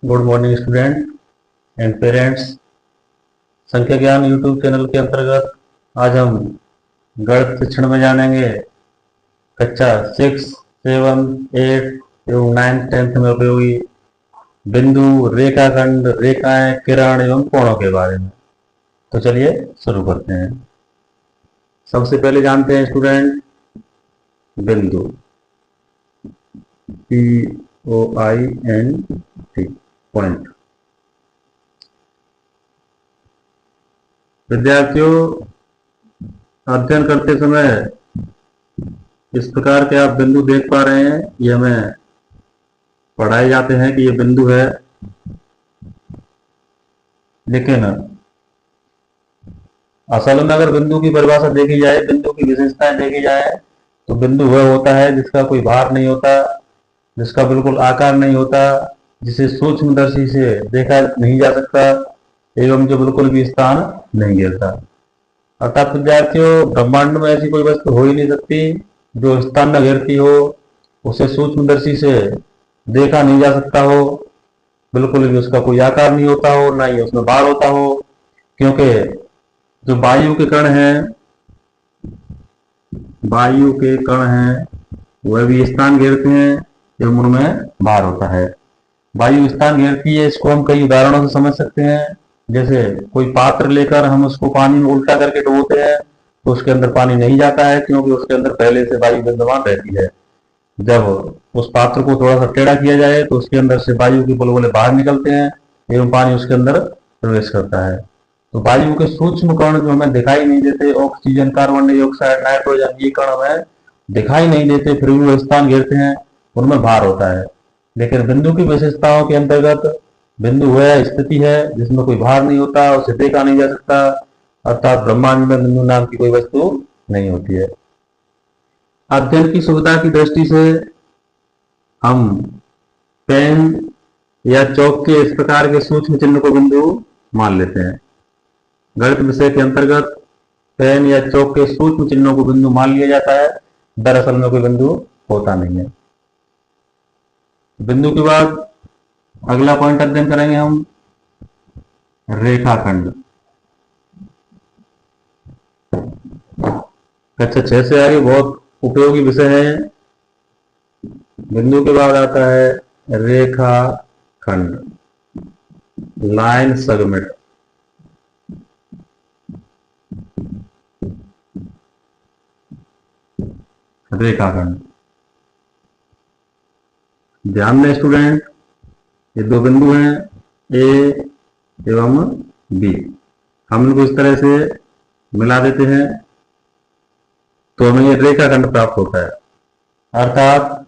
Good morning student and parents. संख्या ज्ञान YouTube channel के अंतर्गत आज हम गणित शिक्षण में जानेंगे कक्षा 6, 7, 8 एवं 9, 10 में उपयोगी बिंदु, रेखाखंड, रेखाएं, किरण एवं कोणों के बारे में। तो चलिए शुरू करते हैं। सबसे पहले जानते हैं स्टूडेंट बिंदु, POINT, पॉइंट। विद्यार्थियों, अध्ययन करते समय इस प्रकार के आप बिंदु देख पा रहे हैं, ये हमें पढ़ाए जाते हैं कि ये बिंदु है, लेकिन असल में अगर बिंदु की परिभाषा देखी जाए, बिंदु की विशेषताएं देखी जाए, तो बिंदु वह होता है जिसका कोई भार नहीं होता, जिसका बिल्कुल आकार नहीं होता, जिसे सूक्ष्मदर्शी से देखा नहीं जा सकता एवं जो बिल्कुल भी स्थान नहीं घेरता। अर्थात विद्यार्थियों, ब्रह्मांड में ऐसी कोई वस्तु हो ही नहीं सकती जो स्थान न घेरती हो, उसे सूक्ष्मदर्शी से देखा नहीं जा सकता हो, बिल्कुल भी उसका कोई आकार नहीं होता हो, ना ही उसमें भार होता हो, क्योंकि जो वायु के कण हैं वह भी स्थान घेरते हैं एवं उनमें भार होता है। वायु स्थान घेरती है, इसको हम कई उदाहरणों से समझ सकते हैं। जैसे कोई पात्र लेकर हम उसको पानी में उल्टा करके डुबोते हैं तो उसके अंदर पानी नहीं जाता है, क्योंकि उसके अंदर पहले से वायु विद्यमान रहती है। जब उस पात्र को थोड़ा सा टेढ़ा किया जाए तो उसके अंदर से वायु के बुलबुले बाहर निकलते हैं एवं पानी उसके अंदर प्रवेश करता है। तो वायु के सूक्ष्म कण जो हमें दिखाई नहीं देते, ऑक्सीजन, कार्बन डाइऑक्साइड, नाइट्रोजन, ये कण हमें दिखाई नहीं देते, फिर भी वो स्थान घेरते हैं, उनमें भार होता है। लेकिन बिंदु की विशेषताओं के अंतर्गत बिंदु वह स्थिति है जिसमें कोई भार नहीं होता, उसे देखा नहीं जा सकता, अर्थात ब्रह्मांड में बिंदु नाम की कोई वस्तु नहीं होती है। अध्ययन की सुविधा की दृष्टि से हम पेन या चौक के इस प्रकार के सूक्ष्म चिन्ह को बिंदु मान लेते हैं। गणित विषय के अंतर्गत पेन या चौक के सूक्ष्म चिन्हों को बिंदु मान लिया जाता है, दरअसल में कोई बिंदु होता नहीं है। बिंदु के बाद अगला पॉइंट अध्ययन करेंगे हम रेखाखंड। कक्षा 6 से आगे बहुत उपयोगी विषय है। बिंदु के बाद आता है रेखाखंड, लाइन सेगमेंट। रेखाखंड, ध्यान दें स्टूडेंट, ये दो बिंदु हैं ए एवं बी, हम इनको इस तरह से मिला देते हैं तो हमें ये रेखाखंड प्राप्त होता है। अर्थात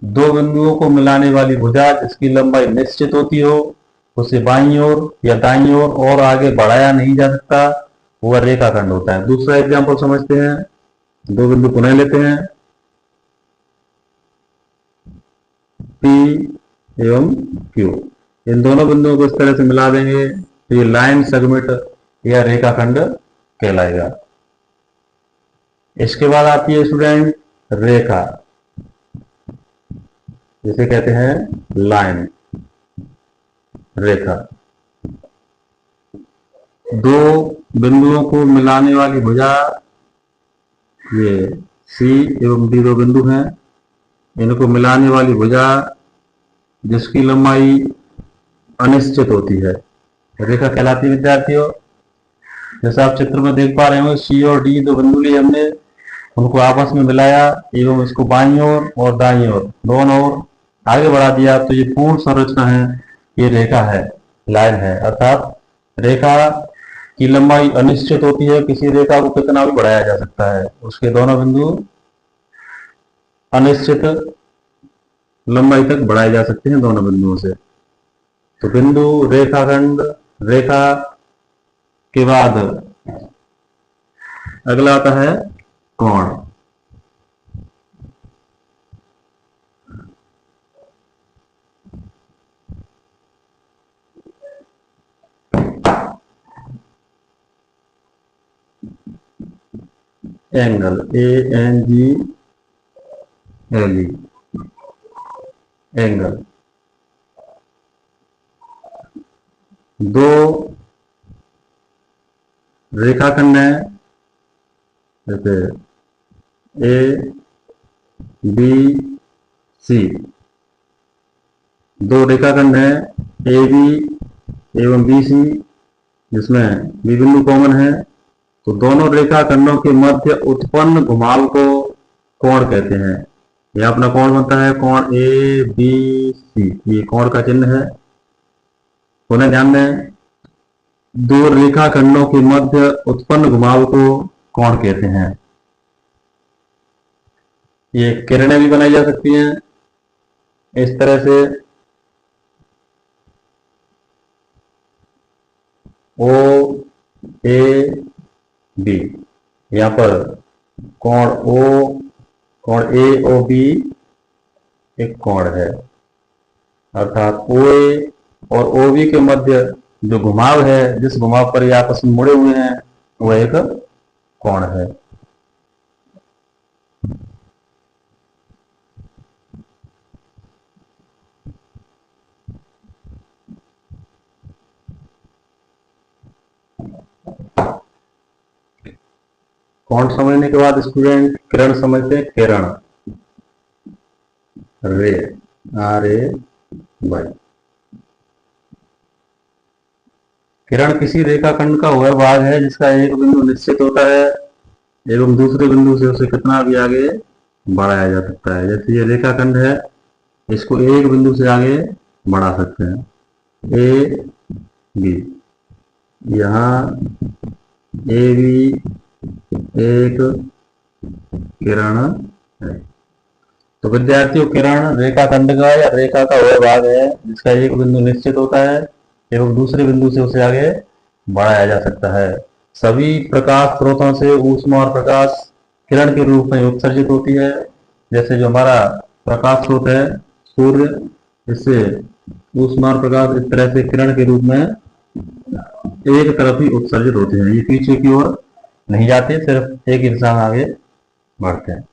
दो बिंदुओं को मिलाने वाली भुजा जिसकी लंबाई निश्चित होती हो, उसे बाईं ओर या दाईं ओर और आगे बढ़ाया नहीं जा सकता, वह रेखाखंड होता है। दूसरा एग्जांपल समझते हैं। दो बिंदु पुनः लेते हैं, P एवं Q। इन दोनों बिंदुओं को इस तरह से मिला देंगे तो ये लाइन सेगमेंट या रेखाखंड कहलाएगा। इसके बाद आती है स्टूडेंट रेखा, जिसे कहते हैं लाइन, रेखा। दो बिंदुओं को मिलाने वाली भुजा, ये C एवं D दो बिंदु हैं, इनको मिलाने वाली भुजा जिसकी लंबाई अनिश्चित होती है, रेखा कहलाती है। विद्यार्थियों, जैसा आप चित्र में देख पा रहे हो, C और D दो बिंदु लिए हमने, उनको आपस में मिलाया एवं इसको बाईं ओर और दाईं ओर दोनों ओर आगे बढ़ा दिया, तो ये पूर्ण संरचना है, ये रेखा है, लाइन है। अर्थात रेखा की लंबाई अनिश्चित होती है, किसी रेखा को कितना भी बढ़ाया जा सकता है, उसके दोनों बिंदु अनिश्चित लंबाई तक बढ़ाए जा सकते हैं दोनों बिंदुओं से। तो बिंदु, रेखाखंड, रेखा के बाद अगला आता है कोण। Angle, ANGLE, angle. दो रेखाखंड हैं, जैसे ए बी सी, दो रेखाखंड हैं ए बी एवं बी सी, जिसमें बी बिंदु कॉमन है, तो दोनों रेखाखंडों के मध्य उत्पन्न घुमाव को कोण कहते हैं। यह अपना कोण बनता है कोण ए बी सी, ये कोण का चिन्ह है। पुनः ध्यान दें, दो रेखाखंडों के मध्य उत्पन्न घुमाव को कोण कहते हैं। ये किरणें भी बनाई जा सकती हैं इस तरह से, ओ ए बी, यहां पर कोण ओ, कोण ए ओ बी एक कोण है, अर्थात ओ ए और ओ बी के मध्य जो घुमाव है, जिस घुमाव पर ये आपस में मुड़े हुए हैं, वह एक कोण है। कोण समझने के बाद स्टूडेंट किरण समझते हैं। किरण, रे, आर ए वाई। किरण किसी रेखाखंड का वह भाग है जिसका एक बिंदु निश्चित होता है एवं दूसरे बिंदु से उसे कितना भी आगे बढ़ाया जा सकता है। जैसे ये रेखाखंड है, इसको एक बिंदु से आगे बढ़ा सकते हैं, ए बी, यहाँ ए बी एक किरण है। तो विद्यार्थियों, किरण रेखाखंड का या रेखा का वह भाग है जिसका एक बिंदु निश्चित होता है एवं दूसरे बिंदु से उसे आगे बढ़ाया जा सकता है। सभी प्रकाश स्रोतों से ऊष्मा और प्रकाश किरण के रूप में उत्सर्जित होती है। जैसे जो हमारा प्रकाश स्रोत है सूर्य, इससे ऊष्मा और प्रकाश इस तरह से किरण के रूप में एक तरफ ही उत्सर्जित होते हैं, ये पीछे की ओर नहीं जाते, सिर्फ एक ही दिशा में आगे बढ़ते हैं।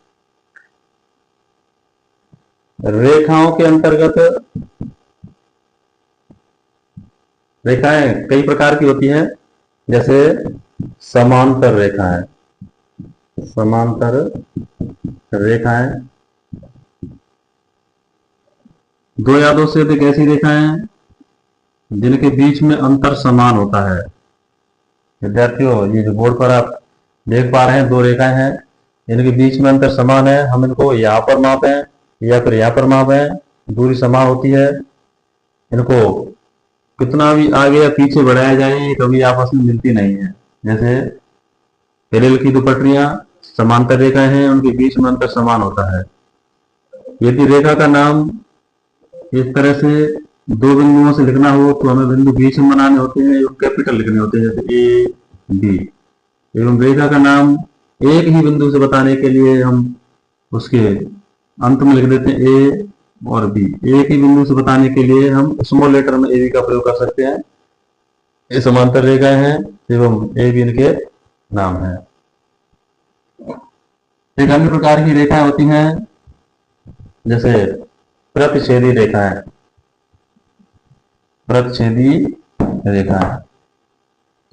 रेखाओं के अंतर्गत रेखाएं कई प्रकार की होती हैं, जैसे समांतर रेखाएं, समांतर रेखाएं, दो या दो से अधिक ऐसी रेखाएं जिनके बीच में अंतर समान होता है। विद्यार्थियों, ये जो बोर्ड पर आप देख पा रहे हैं, दो रेखाएं हैं, इनके बीच में अंतर समान है। हम इनको यहाँ पर मापें या फिर यहाँ पर मापें, दूरी समान होती है। इनको कितना भी आगे या पीछे बढ़ाया जाए, ये कभी आपस में मिलती नहीं है। जैसे रेल की दो पटरियां समांतर रेखाएं हैं, उनके बीच में अंतर समान होता है। यदि रेखा का नाम इस तरह से दो बिंदुओं से लिखना हो तो हमें बिंदु बीच में बनाने होते हैं, कैपिटल लिखने होते हैं, जैसे ए बी। एवं रेखा का नाम एक ही बिंदु से बताने के लिए हम उसके अंत में लिख देते हैं ए और बी। एक ही बिंदु से बताने के लिए हम स्मॉल लेटर में ए बी का प्रयोग कर सकते हैं। ये समांतर रेखाएं हैं एवं ए बी इनके नाम है। एक अन्य प्रकार की रेखाएं होती हैं जैसे प्रतिच्छेदी रेखाएं, प्रतिच्छेदी रेखाएं।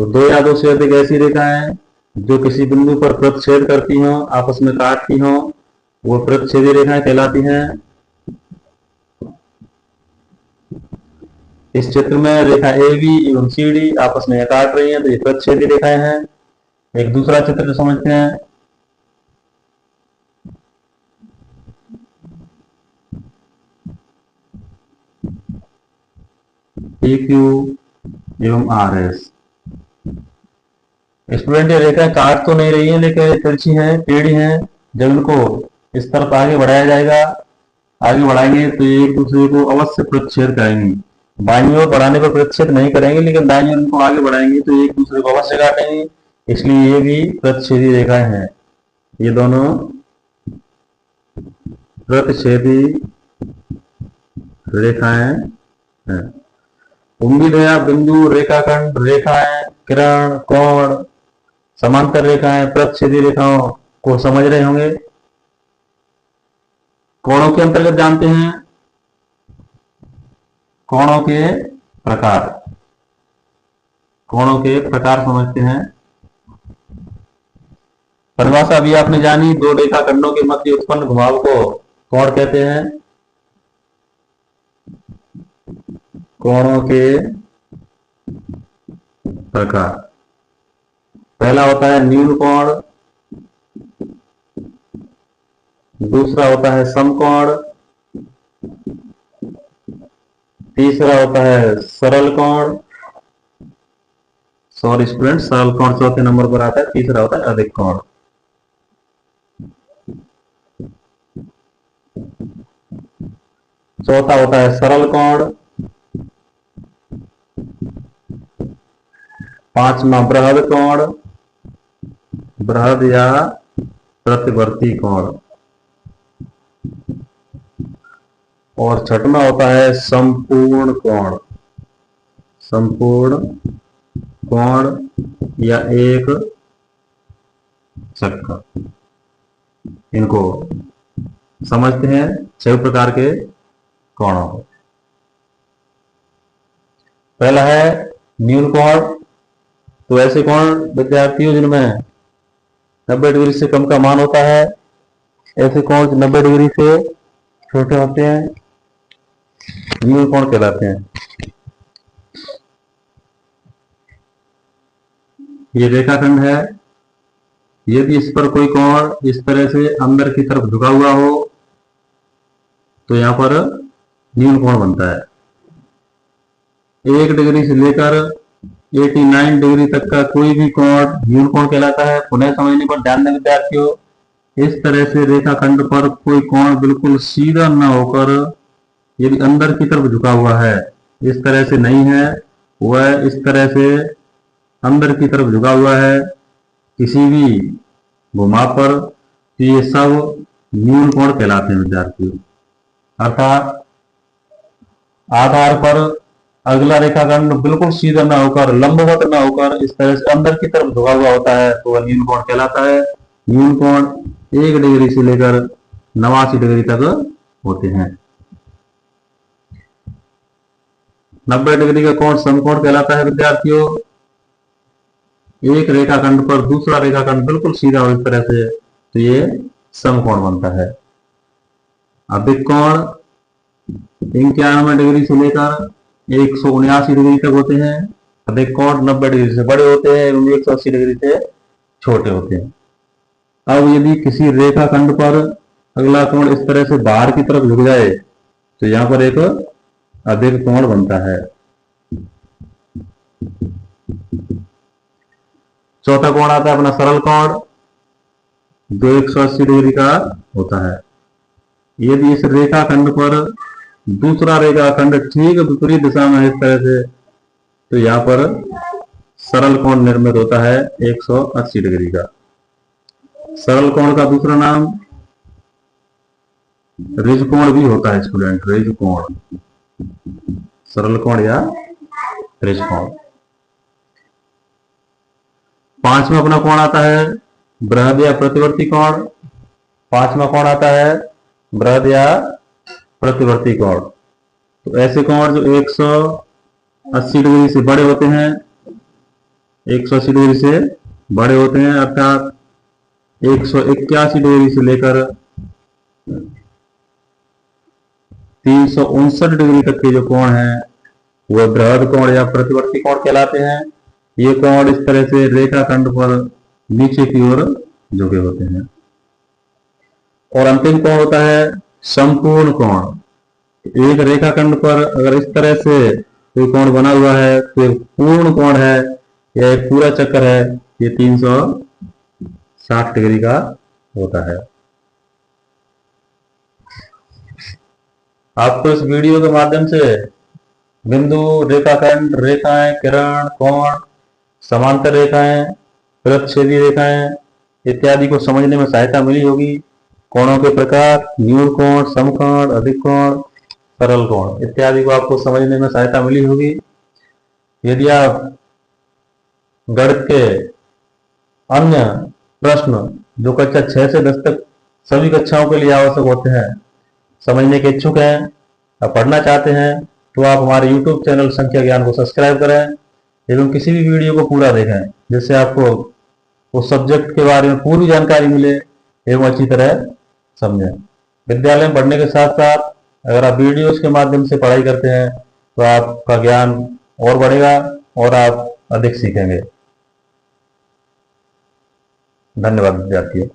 तो दो या दो से अधिक ऐसी रेखाएं जो किसी बिंदु पर प्रतिच्छेद करती हों, आपस में काटती हों, वो प्रतिच्छेदी रेखाएं कहलाती हैं। इस चित्र में रेखा ए बी एवं सी डी आपस में काट रही हैं, तो ये प्रतिच्छेदी रेखाएं हैं। एक दूसरा चित्र समझते हैं। पी क्यू एवं आर एस। स्टूडेंट, ये रेखाएं काट तो नहीं रही है, लेकिन तिरछी हैं, टेढ़ी हैं। जब इनको इस तरफ आगे बढ़ाया जाएगा, आगे बढ़ाएंगे तो एक दूसरे को अवश्य प्रतिच्छेद करेंगे। बाईं ओर बढ़ाने पर प्रतिच्छेद नहीं करेंगे, लेकिन दाईं ओर इनको आगे बढ़ाएंगे तो एक दूसरे को अवश्य काटेंगे। इसलिए ये भी प्रतिच्छेदी रेखाएं हैं। ये दोनों प्रतिच्छेदी रेखाएं हैं। उम्मीद है आप बिंदु, रेखाखंड, रेखाएं, किरण, कोण, समांतर रेखाएं, प्रतिच्छेदी रेखाओं को समझ रहे होंगे। कोणों के अंतर्गत जानते हैं कोणों के प्रकार। कोणों के प्रकार समझते हैं। परिभाषा अभी आपने जानी, दो रेखाखंडों के मध्य उत्पन्न घुमाव को कोण कहते हैं। कोणों के प्रकार, पहला होता है न्यून कोण, दूसरा होता है समकोण, तीसरा होता है सरल कोण। सॉरी स्टूडेंट, सरल कोण चौथे नंबर पर आता है, तीसरा होता है अधिक कोण। चौथा होता है सरल कोण, पांचवा बृहद कोण, बृहद या प्रतिवर्ती कोण, और छठवां होता है संपूर्ण कोण। संपूर्ण कोण या एक चक्कर, इनको समझते हैं 6 प्रकार के कोणों को। पहला है न्यून कोण, तो ऐसे कोण विद्यार्थियों जिनमें 90 डिग्री से कम का मान होता है, ऐसे कोण 90 डिग्री से छोटे होते हैं, न्यून कोण कहलाते हैं। ये रेखाखंड है, यदि इस पर कोई कोण इस तरह से अंदर की तरफ झुका हुआ हो तो यहां पर न्यून कोण बनता है। 1 डिग्री से लेकर 89 डिग्री तक का कोई भी कोण न्यून कोण कहलाता है। पुनः समझने पर ध्यान दें विद्यार्थियों, इस तरह से रेखाखंड पर कोई कोण बिल्कुल सीधा न होकर यदि अंदर की तरफ झुका हुआ है, इस तरह से नहीं है, वह इस तरह से अंदर की तरफ झुका हुआ है किसी भी घुमाव पर, तो ये सब न्यून कोण कहलाते हैं विद्यार्थियों। अर्थात आधार पर अगला रेखाखंड बिल्कुल सीधा न होकर, लंबवत न होकर इस तरह से अंदर की तरफ झुका हुआ होता है तो वह न्यून कोण कहलाता है। न्यून कोण 1 डिग्री से लेकर 89 डिग्री तक होते हैं। 90 डिग्री का कोण समकोण कहलाता है विद्यार्थियों। एक रेखाखंड पर दूसरा रेखाखंड बिल्कुल सीधा हो इस तरह से, तो ये समकोण बनता है। अधिक कोण 91 डिग्री से लेकर 179 डिग्री तक होते हैं। अधिक कोण 90 डिग्री से बड़े होते हैं, 180 डिग्री से छोटे होते हैं। अब यदि किसी रेखाखंड पर अगला कोण इस तरह से बाहर की तरफ झुक जाए तो यहां पर एक अधिक कोण बनता है। चौथा कोण आता है अपना सरल कोण, जो 180 डिग्री का होता है। यदि इस रेखाखंड पर दूसरा रेखाखंड ठीक विपरीत दिशा में है इस तरह से, तो यहां पर सरल कोण निर्मित होता है 180 डिग्री का। सरल कोण का दूसरा नाम रिज कोण भी होता है स्टूडेंट, रिज कोण, सरल कोण या रिज कोण। पांचवा अपना कोण आता है बृहद या प्रतिवर्ती कोण। पांचवा कोण आता है बृहद या प्रतिवर्ती कोण। तो ऐसे कोण जो 180 डिग्री से बड़े होते हैं, 180 डिग्री से बड़े होते हैं, अर्थात 181 डिग्री से लेकर 359 डिग्री तक के जो कोण हैं वह बृहद कोण या प्रतिवर्ती कोण कहलाते हैं। ये कोण इस तरह से रेखाखंड पर नीचे की ओर झुके होते हैं। और अंतिम कोण होता है संपूर्ण कोण। एक रेखाखंड पर अगर इस तरह से कोई कोण बना हुआ है तो पूर्ण कोण है या एक पूरा चक्कर है, ये 360 डिग्री का होता है। आपको इस वीडियो के माध्यम से बिंदु, रेखाखंड, रेखाएं, किरण, कोण, समांतर रेखाएं, प्रतिच्छेदी रेखाएं इत्यादि को समझने में सहायता मिली होगी। कोणों के प्रकार, न्यून कोण, समकोण, अधिक कोण, सरल कोण इत्यादि को आपको समझने में सहायता मिली होगी। यदि आप गणित के अन्य प्रश्न जो कक्षा 6 से 10 तक सभी कक्षाओं के लिए आवश्यक होते हैं समझने के इच्छुक हैं, आप पढ़ना चाहते हैं, तो आप हमारे YouTube चैनल संख्या ज्ञान को सब्सक्राइब करें एवं किसी भी वीडियो को पूरा देखें, जिससे आपको उस सब्जेक्ट के बारे में पूरी जानकारी मिले एवं अच्छी तरह समझें। विद्यालय में पढ़ने के साथ साथ अगर आप वीडियोस के माध्यम से पढ़ाई करते हैं तो आपका ज्ञान और बढ़ेगा और आप अधिक सीखेंगे। धन्यवाद विद्यार्थियों।